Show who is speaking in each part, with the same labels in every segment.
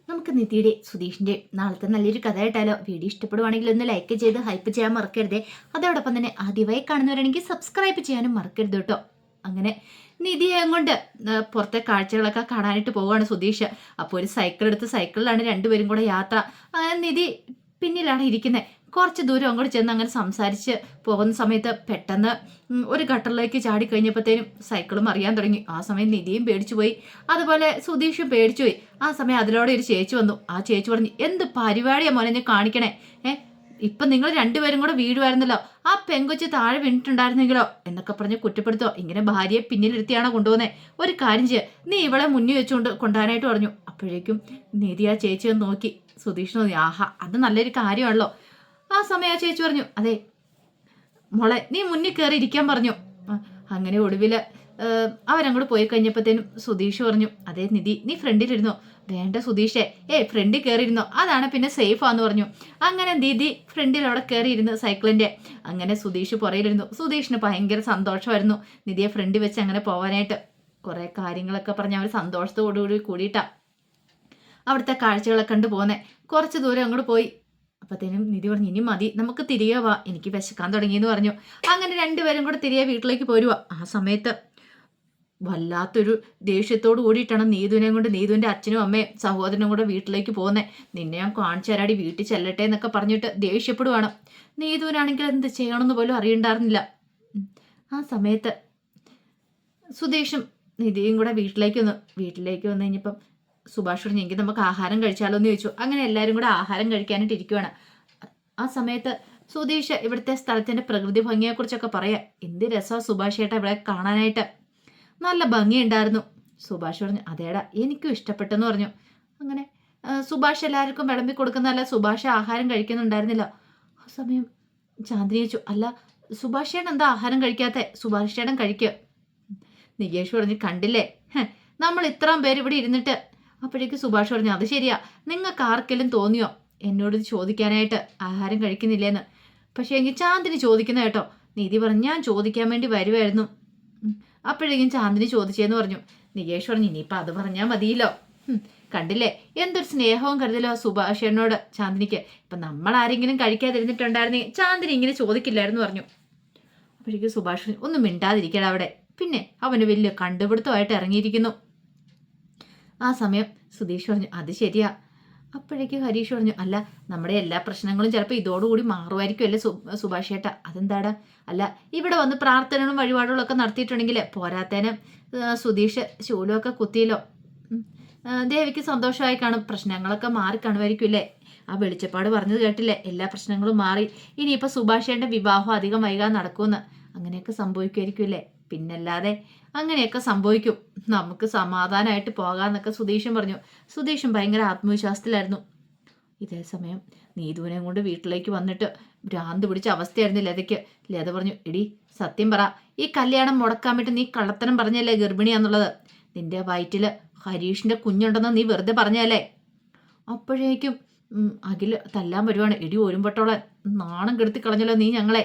Speaker 1: നമുക്ക് നിധിയുടെ സുധീഷിന്റെ നാളത്തെ നല്ലൊരു കഥ കേട്ടാലോ? വീഡിയോ ഇഷ്ടപ്പെടുവാണെങ്കിൽ ഒന്ന് ലൈക്ക് ചെയ്ത് ഹൈപ്പ് ചെയ്യാൻ മറക്കരുതേ. അതോടൊപ്പം തന്നെ ആദ്യമായി കാണുന്നവരാണെങ്കിൽ സബ്സ്ക്രൈബ് ചെയ്യാനും മറക്കരുത് കേട്ടോ. അങ്ങനെ നിധിയെ കൊണ്ട് പുറത്തെ കാഴ്ചകളൊക്കെ കാണാനായിട്ട് പോവുകയാണ് സുധീഷ്. അപ്പോൾ ഒരു സൈക്കിൾ എടുത്ത് സൈക്കിളിലാണ് രണ്ടുപേരും കൂടെ യാത്ര. അങ്ങനെ നിധി പിന്നിലാണ് ഇരിക്കുന്നത്. കുറച്ച് ദൂരം അങ്ങോട്ട് ചെന്ന് അങ്ങനെ സംസാരിച്ച് പോകുന്ന സമയത്ത് പെട്ടെന്ന് ഒരു ഗട്ടറിലേക്ക് ചാടി കഴിഞ്ഞപ്പോഴത്തേനും സൈക്കിളും അറിയാൻ തുടങ്ങി. ആ സമയം നിധിയും പേടിച്ചു പോയി, അതുപോലെ സുധീഷും പേടിച്ചു പോയി. ആ സമയം അതിലൂടെ ഒരു ചേച്ചി വന്നു. ആ ചേച്ചി പറഞ്ഞു, എന്ത് പരിപാടിയാ മോനെ നീ കാണിക്കണേ? ഇപ്പൊ നിങ്ങൾ രണ്ടുപേരും കൂടെ വീടുമായിരുന്നല്ലോ, ആ പെങ്കൊച്ച് താഴെ വീണിട്ടുണ്ടായിരുന്നെങ്കിലോ എന്നൊക്കെ പറഞ്ഞ് കുറ്റപ്പെടുത്തോ. ഇങ്ങനെ ഭാര്യയെ പിന്നിലിരുത്തിയാണോ കൊണ്ടുപോകുന്നത്? ഒരു കാര്യം ചെയ്യുക, നീ ഇവളെ മുന്നിൽ വെച്ചുകൊണ്ട് കൊണ്ടുപോകാനായിട്ട് പറഞ്ഞു. അപ്പോഴേക്കും നിധി ആ ചേച്ചിയെ നോക്കി. സുധീഷ് തോന്നി, ആഹാ അത് നല്ലൊരു കാര്യമാണല്ലോ. ആ സമയം ആ ചേച്ചി പറഞ്ഞു, അതെ മോളെ നീ മുന്നിൽ കയറി ഇരിക്കാൻ പറഞ്ഞു. അങ്ങനെ ഒടുവിൽ അവരങ്ങോട്ട് പോയി കഴിഞ്ഞപ്പോഴത്തേനും സുധീഷ് പറഞ്ഞു, അതെ നിധി നീ ഫ്രണ്ടിലിരുന്നോ? വേണ്ട സുധീഷേ, ഫ്രണ്ടിൽ കയറിയിരുന്നോ, അതാണ് പിന്നെ സേഫാന്ന് പറഞ്ഞു. അങ്ങനെ നിധി ഫ്രണ്ടിൽ അവിടെ കയറിയിരുന്നു സൈക്കിളിന്റെ. അങ്ങനെ സുധീഷ് പുറയിലിരുന്നു. സുധീഷിന് ഭയങ്കര സന്തോഷമായിരുന്നു നിധിയെ ഫ്രണ്ടിൽ വെച്ച് അങ്ങനെ പോവാനായിട്ട്. കുറെ കാര്യങ്ങളൊക്കെ പറഞ്ഞ് അവർ സന്തോഷത്തോടുകൂടി കൂടിയിട്ടാ അവിടുത്തെ കാഴ്ചകളൊക്കെ കണ്ടു പോന്നെ. കുറച്ച് ദൂരം അങ്ങോട്ട് പോയി. അപ്പത്തേനും നിധി പറഞ്ഞു, ഇനി മതി നമുക്ക് തിരികെ വാ, എനിക്ക് വിശക്കാൻ തുടങ്ങിയെന്ന് പറഞ്ഞു. അങ്ങനെ രണ്ടുപേരും കൂടെ തിരികെ വീട്ടിലേക്ക് പോരുക. ആ സമയത്ത് വല്ലാത്തൊരു ദേഷ്യത്തോട് കൂടിയിട്ടാണ് നീതുവിനെ കൊണ്ട് നീതുവിന്റെ അച്ഛനും അമ്മയും സഹോദരനും കൂടെ വീട്ടിലേക്ക് പോകുന്നത്. നിന്നെ ഞാൻ കാണിച്ചു തരാടി, വീട്ടിൽ ചെല്ലട്ടെ എന്നൊക്കെ പറഞ്ഞിട്ട് ദേഷ്യപ്പെടുവാണ്. നീതുവിനാണെങ്കിൽ എന്ത് ചെയ്യണമെന്ന് പോലും അറിയണ്ടായിരുന്നില്ല. ആ സമയത്ത് സുധീഷും നിധിയും കൂടെ വീട്ടിലേക്ക് വന്നു കഴിഞ്ഞപ്പം സുഭാഷ് പറഞ്ഞു, എങ്കിൽ നമുക്ക് ആഹാരം കഴിച്ചാലോ എന്ന് ചോദിച്ചു. അങ്ങനെ എല്ലാവരും കൂടെ ആഹാരം കഴിക്കാനായിട്ട് ഇരിക്കുവാണ്. ആ സമയത്ത് സുധീഷ് ഇവിടുത്തെ സ്ഥലത്തിന്റെ പ്രകൃതി ഭംഗിയെക്കുറിച്ചൊക്കെ പറയാ. എന്ത് രസമാണ് സുഭാഷ് ചേട്ടാ ഇവിടെ കാണാനായിട്ട്, നല്ല ഭംഗിയുണ്ടായിരുന്നു. സുഭാഷ് പറഞ്ഞു, അതേടാ എനിക്കും ഇഷ്ടപ്പെട്ടെന്ന് പറഞ്ഞു. അങ്ങനെ സുഭാഷ് എല്ലാവർക്കും വിളമ്പി കൊടുക്കുന്നതല്ല, സുഭാഷ് ആഹാരം കഴിക്കുന്നുണ്ടായിരുന്നില്ല. ആ സമയം ചാന്ദിനി ചോദിച്ചു, അല്ല സുഭാഷ് ചേട്ടൻ എന്താ ആഹാരം കഴിക്കാത്ത? സുഭാഷ് ചേട്ടൻ കഴിക്കുക. നികേഷ് പറഞ്ഞു, കണ്ടില്ലേ നമ്മൾ ഇത്രയും പേര് ഇവിടെ ഇരുന്നിട്ട്. അപ്പോഴേക്ക് സുഭാഷ് പറഞ്ഞു, അത് ശരിയാ, നിങ്ങൾക്ക് ആർക്കെങ്കിലും തോന്നിയോ എന്നോട് ചോദിക്കാനായിട്ട് ആഹാരം കഴിക്കുന്നില്ലേന്ന്? പക്ഷേ എങ്കിൽ ചാന്ദിനി ചോദിക്കുന്ന കേട്ടോ. നിധി പറഞ്ഞു, ഞാൻ ചോദിക്കാൻ വേണ്ടി വരുമായിരുന്നു. അപ്പോഴേക്കും ചാന്ദിനി ചോദിച്ചേന്ന് പറഞ്ഞു. നികേഷ് പറഞ്ഞു, ഇനിയിപ്പോൾ അത് പറഞ്ഞാൽ മതിയല്ലോ. കണ്ടില്ലേ എന്തൊരു സ്നേഹവും കരുതലോ സുഭാഷേനോട് ചാന്ദിനിക്ക്. ഇപ്പം നമ്മൾ ആരെങ്കിലും കഴിക്കാതിരുന്നിട്ടുണ്ടായിരുന്നെങ്കിൽ ചാന്ദിനി ഇങ്ങനെ ചോദിക്കില്ലായിരുന്നു പറഞ്ഞു. അപ്പോഴേക്കും സുഭാഷ് ഒന്നും മിണ്ടാതിരിക്കട അവിടെ, പിന്നെ അവന് വലിയ കണ്ടുപിടുത്തമായിട്ട് ഇറങ്ങിയിരിക്കുന്നു. ആ സമയം സുധീഷ് പറഞ്ഞു, അത് ശരിയാ. അപ്പോഴേക്ക് ഹരീഷ് പറഞ്ഞു, അല്ല നമ്മുടെ എല്ലാ പ്രശ്നങ്ങളും ചിലപ്പോൾ ഇതോടുകൂടി മാറുമായിരിക്കും അല്ലേ സുഭാഷ് ചേട്ടാ? അതെന്താടാ? അല്ല ഇവിടെ വന്ന് പ്രാർത്ഥനകളും വഴിപാടുകളും ഒക്കെ നടത്തിയിട്ടുണ്ടെങ്കിൽ പോരാത്തേനും സുധീഷ് ശൂലമൊക്കെ കുത്തിയല്ലോ. ദേവിക്ക് സന്തോഷമായി കാണും, പ്രശ്നങ്ങളൊക്കെ മാറി കാണുമായിരിക്കും അല്ലേ? ആ വെളിച്ചപ്പാട് പറഞ്ഞത് കേട്ടില്ലേ, എല്ലാ പ്രശ്നങ്ങളും മാറി, ഇനിയിപ്പോൾ സുഭാഷേൻ്റെ വിവാഹം അധികം വൈകാതെ നടക്കുമെന്ന്. അങ്ങനെയൊക്കെ സംഭവിക്കുമായിരിക്കും അല്ലേ? പിന്നല്ലാതെ അങ്ങനെയൊക്കെ സംഭവിക്കും, നമുക്ക് സമാധാനമായിട്ട് പോകാമെന്നൊക്കെ സുധീഷും പറഞ്ഞു. സുധീഷും ഭയങ്കര ആത്മവിശ്വാസത്തിലായിരുന്നു. ഇതേ സമയം നീതുവിനെ കൊണ്ട് വീട്ടിലേക്ക് വന്നിട്ട് ഭ്രാന്ത് പിടിച്ച അവസ്ഥയായിരുന്നു ലതയ്ക്ക്. ലത പറഞ്ഞു, എടി സത്യം പറ, ഈ കല്യാണം മുടക്കാൻ വേണ്ടി നീ കള്ളത്തരം പറഞ്ഞല്ലേ ഗർഭിണിയാന്നുള്ളത്? നിന്റെ വയറ്റിൽ ഹരീഷിന്റെ കുഞ്ഞുണ്ടെന്ന് നീ വെറുതെ പറഞ്ഞല്ലേ? അപ്പോഴേക്കും അഖിൽ തല്ലാൻ വരുവാണ്. എടി ഒരുമ്പട്ടോളെ നാണം കെടുത്തി കളഞ്ഞല്ലോ നീ ഞങ്ങളെ.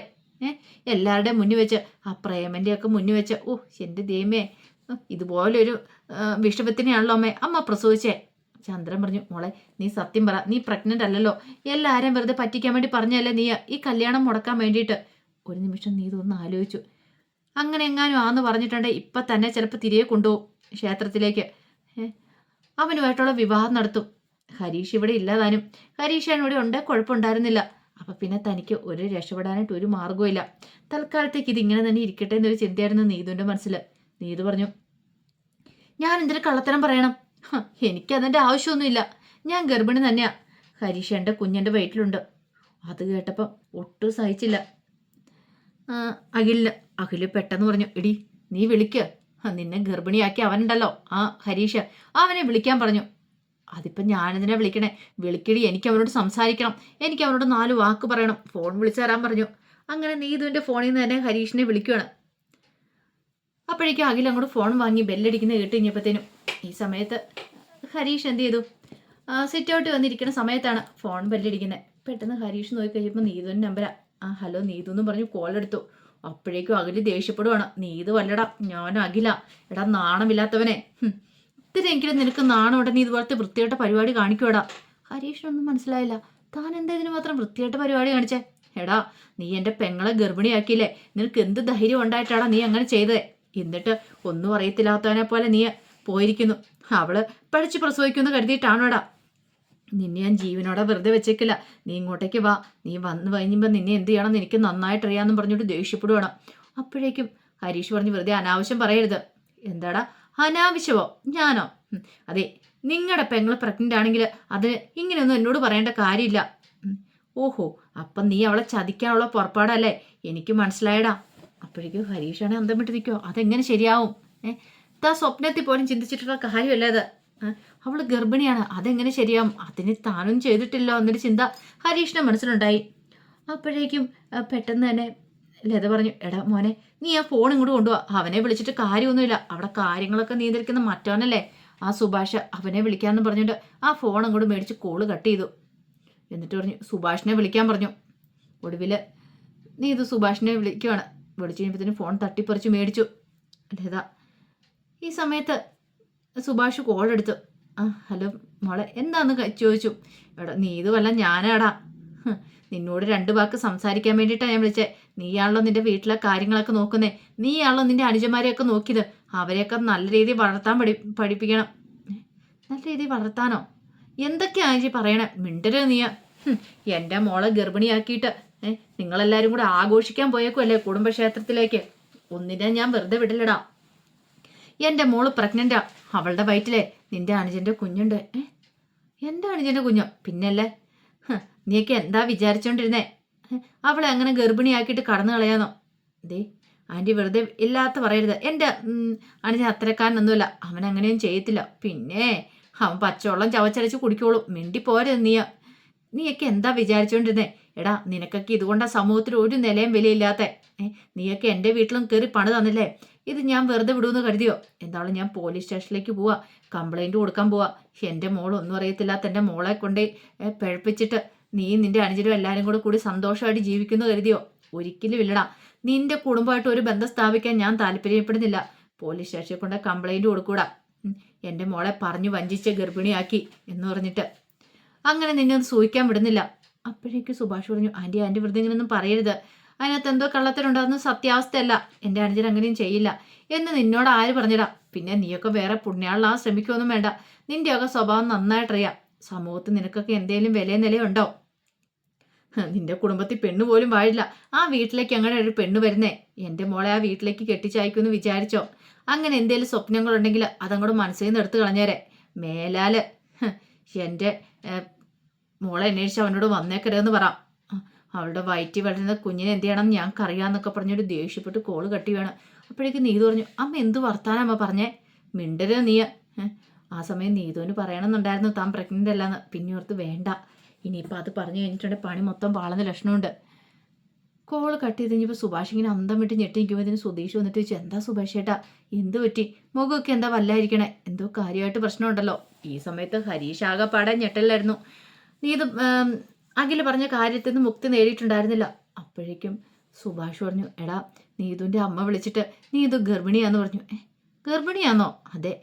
Speaker 1: എല്ലാവരുടെയും മുന്നിൽ വെച്ച്, ആ പ്രേമൻ്റെയൊക്കെ മുന്നിൽ വെച്ച്. ഓ എൻ്റെ ദൈവമേ, ഇതുപോലൊരു വിഷമത്തിനെയാണല്ലോ അമ്മ പ്രസവിച്ചേ. ചന്ദ്രൻ പറഞ്ഞു, മോളെ നീ സത്യം പറ, നീ പ്രഗ്നൻ്റ് അല്ലല്ലോ, എല്ലാവരെയും വെറുതെ പറ്റിക്കാൻ വേണ്ടി പറഞ്ഞല്ലേ നീ ഈ കല്യാണം മുടക്കാൻ വേണ്ടിയിട്ട്? ഒരു നിമിഷം നീ ഇതൊന്ന് ആലോചിച്ചു. അങ്ങനെ എങ്ങാനും ആന്ന് പറഞ്ഞിട്ടുണ്ടെ ഇപ്പം തന്നെ ചിലപ്പോൾ തിരികെ കൊണ്ടുപോകും ക്ഷേത്രത്തിലേക്ക്. അവനുമായിട്ടുള്ള വിവാഹം നടത്തും. ഹരീഷ് ഇവിടെ ഇല്ലാതാനും, ഹരീഷാണ് ഇവിടെ ഉണ്ട്, കുഴപ്പമുണ്ടായിരുന്നില്ല. അപ്പം പിന്നെ തനിക്ക് ഒരു രക്ഷപ്പെടാനായിട്ട് ഒരു മാർഗ്ഗവും ഇല്ല. തൽക്കാലത്തേക്ക് ഇതിങ്ങനെ തന്നെ ഇരിക്കട്ടെ എന്നൊരു ചിന്തയായിരുന്നു നീതുവിൻ്റെ മനസ്സിൽ. നീതു പറഞ്ഞു, ഞാൻ എന്തിനു കള്ളത്തരം പറയണം? എനിക്കതിൻ്റെ ആവശ്യമൊന്നുമില്ല, ഞാൻ ഗർഭിണി തന്നെയാ, ഹരീഷ് എൻ്റെ കുഞ്ഞിൻ്റെ വയറ്റിലുണ്ട്. അത് കേട്ടപ്പോൾ ഒട്ടും സഹിച്ചില്ല അഖില് പെട്ടെന്ന് പറഞ്ഞു, എടി നീ വിളിക്ക്, നിന്നെ ഗർഭിണിയാക്കി അവനുണ്ടല്ലോ ആ ഹരീഷ്, അവനെ വിളിക്കാൻ പറഞ്ഞു. അതിപ്പം ഞാനെന്തിനാ വിളിക്കണേ? വിളിക്കടി, എനിക്ക് അവനോട് സംസാരിക്കണം, എനിക്ക് അവനോട് 4 വാക്ക് പറയണം, ഫോൺ വിളിച്ചു തരാൻ പറഞ്ഞു. അങ്ങനെ നീതുവിൻ്റെ ഫോണിൽ നിന്ന് തന്നെ ഹരീഷിനെ വിളിക്കുകയാണ്. അപ്പോഴേക്കും അഖിൽ അങ്ങോട്ട് ഫോൺ വാങ്ങി ബെല്ലടിക്കുന്ന കേട്ട് കഴിഞ്ഞപ്പോഴത്തേനും ഈ സമയത്ത് ഹരീഷ് എന്ത് ചെയ്തു, സിറ്റ് ഔട്ട് വന്നിരിക്കുന്ന സമയത്താണ് ഫോൺ ബെല്ലടിക്കുന്നത്. പെട്ടെന്ന് ഹരീഷ് നോക്കി കഴിഞ്ഞപ്പോൾ നീതുവിൻ്റെ നമ്പരാ. ഹലോ നീതു എന്നും പറഞ്ഞു കോൾ എടുത്തു. അപ്പോഴേക്കും അഖിൽ ദേഷ്യപ്പെടുവാണ്, നീതു വല്ലടാ, ഞാനും അഖില, എടാ നാണമില്ലാത്തവനെ, ഇത്തിരിയെങ്കിലും നിനക്ക് നാണോടെ നീ ഇതുപോലത്തെ വൃത്തിയായിട്ട പരിപാടി കാണിക്കൂടാ. ഹരീഷിനൊന്നും മനസ്സിലായില്ല. താൻ എന്താ ഇതിന് മാത്രം വൃത്തിയായിട്ട പരിപാടി കാണിച്ചേ? എടാ, നീ എൻ്റെ പെങ്ങളെ ഗർഭിണിയാക്കിയില്ലേ? നിനക്ക് എന്ത് ധൈര്യം ഉണ്ടായിട്ടാടാ നീ അങ്ങനെ ചെയ്തേ? എന്നിട്ട് ഒന്നും അറിയത്തില്ലാത്തവനെ പോലെ നീ പോയിരിക്കുന്നു. അവള് പഠിച്ച് പ്രസവിക്കുമെന്ന് കരുതിയിട്ടാണോടാ? നിന്നെ ഞാൻ ജീവനോടെ വെറുതെ വെച്ചേക്കില്ല. നീ ഇങ്ങോട്ടേക്ക് വാ. നീ വന്നു കഴിഞ്ഞപ്പോൾ നിന്നെ എന്ത് ചെയ്യണമെന്ന് എനിക്ക് നന്നായിട്ടറിയാമെന്നും പറഞ്ഞിട്ട് ദേഷ്യപ്പെടുവാണ്. അപ്പോഴേക്കും ഹരീഷ് പറഞ്ഞു, വെറുതെ അനാവശ്യം പറയരുത്. എന്താടാ അനാവശ്യമോ? ഞാനോ? അതെ, നിങ്ങളുടെ പെങ്ങൾ പ്രഗ്നൻ്റ് ആണെങ്കിൽ അത് ഇങ്ങനെയൊന്നും എന്നോട് പറയേണ്ട കാര്യമില്ല. ഓഹോ, അപ്പം നീ അവളെ ചതിക്കാനുള്ള പുറപ്പാടല്ലേ? എനിക്ക് മനസ്സിലായടാ. അപ്പോഴേക്കും ഹരീഷാണ് അന്തം വിട്ട് നിൽക്കുമോ? അതെങ്ങനെ ശരിയാവും? താ സ്വപ്നത്തിൽ പോലും ചിന്തിച്ചിട്ടുള്ള കാര്യമല്ലേ അത്? അവൾ ഗർഭിണിയാണ്, അതെങ്ങനെ ശരിയാവും? അതിന് താനും ചെയ്തിട്ടില്ലോ എന്നൊരു ചിന്ത ഹരീഷിന്റെ മനസ്സിലുണ്ടായി. അപ്പോഴേക്കും പെട്ടെന്ന് തന്നെ ലത പറഞ്ഞു, എടാ മോനെ, നീ ആ ഫോൺ ഇങ്ങോട്ട് കൊണ്ടുപോവാ. അവനെ വിളിച്ചിട്ട് കാര്യമൊന്നുമില്ല. അവിടെ കാര്യങ്ങളൊക്കെ നിയന്ത്രിക്കുന്ന മറ്റവനല്ലേ ആ സുഭാഷ്. അവനെ വിളിക്കാമെന്ന് പറഞ്ഞിട്ട് ആ ഫോൺ അങ്ങോട്ട് മേടിച്ച് കോള് കട്ട് ചെയ്തു. എന്നിട്ട് പറഞ്ഞു, സുഭാഷിനെ വിളിക്കാൻ പറഞ്ഞു. ഒടുവിൽ നീ ഇത് സുഭാഷിനെ വിളിക്കുവാണ്. വിളിച്ചു കഴിയുമ്പോഴത്തേനും ഫോൺ തട്ടിപ്പറിച്ച് മേടിച്ചു ലത. ഈ സമയത്ത് സുഭാഷ് കോൾ എടുത്തു. ഹലോ മോളെ, എന്താന്ന് ചോദിച്ചു. എടാ നീ ഇതുമല്ല ഞാനാടാ. നിന്നോട് 2 വാക്ക് സംസാരിക്കാൻ വേണ്ടിയിട്ടാണ് ഞാൻ വിളിച്ചേ. നീയാണല്ലോ നിന്റെ വീട്ടിലെ കാര്യങ്ങളൊക്കെ നോക്കുന്നേ. നീയാണല്ലോ നിന്റെ അനുജന്മാരെയൊക്കെ നോക്കിയത്. അവരെയൊക്കെ നല്ല രീതിയിൽ വളർത്താൻ പഠിപ്പിക്കണം. നല്ല രീതിയിൽ വളർത്താനോ? എന്തൊക്കെയാ ആജി പറയണേ? മിണ്ടരുത് നീ. എൻ്റെ മോളെ ഗർഭിണിയാക്കിയിട്ട് നിങ്ങളെല്ലാവരും കൂടെ ആഘോഷിക്കാൻ പോയേക്കുമല്ലേ കുടുംബക്ഷേത്രത്തിലേക്ക്. ഒന്നിനെ ഞാൻ വെറുതെ വിടില്ലടാ. എൻ്റെ മോള് പ്രഗ്നൻ്റാ. അവളുടെ വയറ്റിലെ നിന്റെ അനുജൻ്റെ കുഞ്ഞുണ്ട്. എൻ്റെ അനുജൻ്റെ കുഞ്ഞോ? പിന്നല്ലേ. നീയൊക്കെ എന്താ വിചാരിച്ചോണ്ടിരുന്നേ? അവളെ അങ്ങനെ ഗർഭിണിയാക്കിയിട്ട് കടന്നു കളയാന്നോ? ദേ ആൻറ്റി, വെറുതെ ഇല്ലാത്ത പറയരുത്. എൻ്റെ അനുജൻ അത്രക്കാരനൊന്നുമില്ല. അവൻ അങ്ങനെയും ചെയ്യത്തില്ല. പിന്നെ അവൻ പച്ചവെള്ളം ചവച്ചരച്ച് കുടിക്കോളും. മിണ്ടി പോരുത് നീയൊക്കെ എന്താ വിചാരിച്ചോണ്ടിരുന്നേ? എടാ, നിനക്കൊക്കെ ഇതുകൊണ്ടാ സമൂഹത്തിൽ ഒരു നിലയും വിലയില്ലാത്ത. നീയൊക്കെ എൻ്റെ വീട്ടിലും കയറി പണി തന്നില്ലേ? ഇത് ഞാൻ വെറുതെ വിടുമെന്ന് കരുതിയോ? എന്തായാലും ഞാൻ പോലീസ് സ്റ്റേഷനിലേക്ക് പോവാ, കംപ്ലൈൻറ്റ് കൊടുക്കാൻ പോവാ. എൻ്റെ മോളൊന്നും അറിയത്തില്ലാത്ത എൻ്റെ മോളെ കൊണ്ട് പിഴപ്പിച്ചിട്ട് നീ നിന്റെ അനുജനും എല്ലാവരും കൂടി സന്തോഷമായിട്ട് ജീവിക്കുന്നു കരുതിയോ? ഒരിക്കലും ഇല്ലടാ. നിന്റെ കുടുംബമായിട്ട് ഒരു ബന്ധം സ്ഥാപിക്കാൻ ഞാൻ താല്പര്യപ്പെടുന്നില്ല. പോലീസ് സ്റ്റേഷനിൽ കൊണ്ട് കംപ്ലൈൻറ്റ് കൊടുക്കൂടാ. എൻ്റെ മോളെ പറഞ്ഞു വഞ്ചിച്ച് ഗർഭിണിയാക്കി എന്ന് പറഞ്ഞിട്ട് അങ്ങനെ നിന്നെ ഒന്ന് സൂഹിക്കാൻ വിടുന്നില്ല. അപ്പോഴേക്ക് സുഭാഷ് പറഞ്ഞു, ആൻറ്റി വെറുതെ ഇങ്ങനെയൊന്നും പറയരുത്. അതിനകത്ത് എന്തോ കള്ളത്തിനുണ്ടാകുന്ന സത്യാവസ്ഥയല്ല. എൻ്റെ അനുജൻ അങ്ങനെയും ചെയ്യില്ല എന്ന് നിന്നോട് ആര് പറഞ്ഞിടാ? പിന്നെ നീയൊക്കെ വേറെ പുണ്യാളാൻ ശ്രമിക്കുമൊന്നും വേണ്ട. നിന്റെയൊക്കെ സ്വഭാവം നന്നായിട്ടറിയാം. സമൂഹത്തിൽ നിനക്കൊക്കെ എന്തെങ്കിലും വിലയും നിലയുണ്ടോ? നിന്റെ കുടുംബത്തിൽ പെണ്ണ് പോലും വാഴില്ല. ആ വീട്ടിലേക്ക് അങ്ങനെ ഒരു പെണ്ണ് വരുന്നേ? എൻ്റെ മോളെ ആ വീട്ടിലേക്ക് കെട്ടിച്ചയക്കുമെന്ന് വിചാരിച്ചോ? അങ്ങനെ എന്തെങ്കിലും സ്വപ്നങ്ങളുണ്ടെങ്കിൽ അതങ്ങോട്ട് മനസ്സിൽ നിന്ന് എടുത്തു കളഞ്ഞേരെ. മേലാല് എൻ്റെ മോളെ അന്വേഷിച്ച് അവനോട് വന്നേക്കരുതെന്ന് പറ. അവളുടെ വയറ്റിൽ വളരുന്ന കുഞ്ഞിനെ എന്ത് ചെയ്യണം ഞങ്ങൾക്കറിയാമെന്നൊക്കെ പറഞ്ഞൊരു ദേഷ്യപ്പെട്ട് കോള് കട്ടി വേണം. അപ്പോഴേക്കും നീതു പറഞ്ഞു, അമ്മ എന്തു വർത്താനമ്മ പറഞ്ഞേ? മിണ്ടരുത് നീ. ആ സമയം നീതുവിന് പറയണമെന്നുണ്ടായിരുന്നു താൻ പ്രഗ്നൻ്റ് അല്ലാന്ന്. പിന്നെ ഓർത്ത് വേണ്ട, ഇനിയിപ്പോൾ അത് പറഞ്ഞു കഴിഞ്ഞിട്ടുണ്ടെങ്കിൽ പണി മൊത്തം പാളുന്ന ലക്ഷണമുണ്ട്. കോള് കട്ട് ചെയ്ത് കഴിഞ്ഞപ്പോൾ സുഭാഷ് ഇങ്ങനെ അന്തം വിട്ട് ഞെട്ടി നിൽക്കുമ്പോൾ ഇതിന് സുധീഷ് വന്നിട്ട് ചോദിച്ചു, എന്താ സുഭാഷ് ചേട്ടാ, എന്ത് പറ്റി? മുഖമൊക്കെ എന്താ വല്ലായിരിക്കണേ? എന്തോ കാര്യമായിട്ട് പ്രശ്നമുണ്ടല്ലോ. ഈ സമയത്ത് ഹരീഷ് ആകെപ്പാടെ ഞെട്ടലായിരുന്നു. നീതു അഖിൽ പറഞ്ഞ കാര്യത്തിൽ നിന്ന് മുക്തി നേടിയിട്ടുണ്ടായിരുന്നില്ല. അപ്പോഴേക്കും സുഭാഷ് പറഞ്ഞു, എടാ നീതുവിൻ്റെ അമ്മ വിളിച്ചിട്ട് നീതു ഗർഭിണിയാന്ന് പറഞ്ഞു. ഗർഭിണിയാന്നോ? അതെ,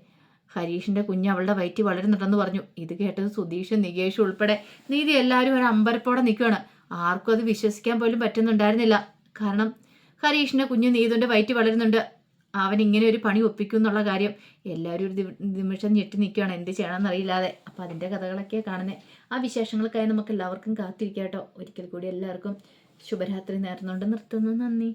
Speaker 1: ഹരീഷിൻ്റെ കുഞ്ഞ് അവളുടെ വയറ്റിൽ വളരുന്നുണ്ടെന്ന് പറഞ്ഞു. ഇത് കേട്ടത് സുധീഷും നികേഷും ഉൾപ്പെടെ നീതി എല്ലാവരും ഒരു അമ്പരപ്പോടെ നിൽക്കുകയാണ്. ആർക്കും അത് വിശ്വസിക്കാൻ പോലും പറ്റുന്നുണ്ടായിരുന്നില്ല. കാരണം ഹരീഷിൻ്റെ കുഞ്ഞ് നീതുവിൻ്റെ വയറ്റിൽ വളരുന്നുണ്ട്, അവൻ ഇങ്ങനെ ഒരു പണി ഒപ്പിക്കും എന്നുള്ള കാര്യം എല്ലാവരും ഒരു നിമിഷം ഞെട്ടി നിൽക്കുകയാണ്, എന്ത് ചെയ്യണമെന്ന് അറിയില്ലാതെ. അപ്പോൾ അതിൻ്റെ കഥകളൊക്കെയാണ് കാണുന്നത്. ആ വിശേഷങ്ങൾക്കായി നമുക്ക് എല്ലാവർക്കും കാത്തിരിക്കാം കേട്ടോ. ഒരിക്കൽ കൂടി എല്ലാവർക്കും ശുഭരാത്രി നേർന്നുകൊണ്ട് നിർത്തുന്നു. നന്ദി.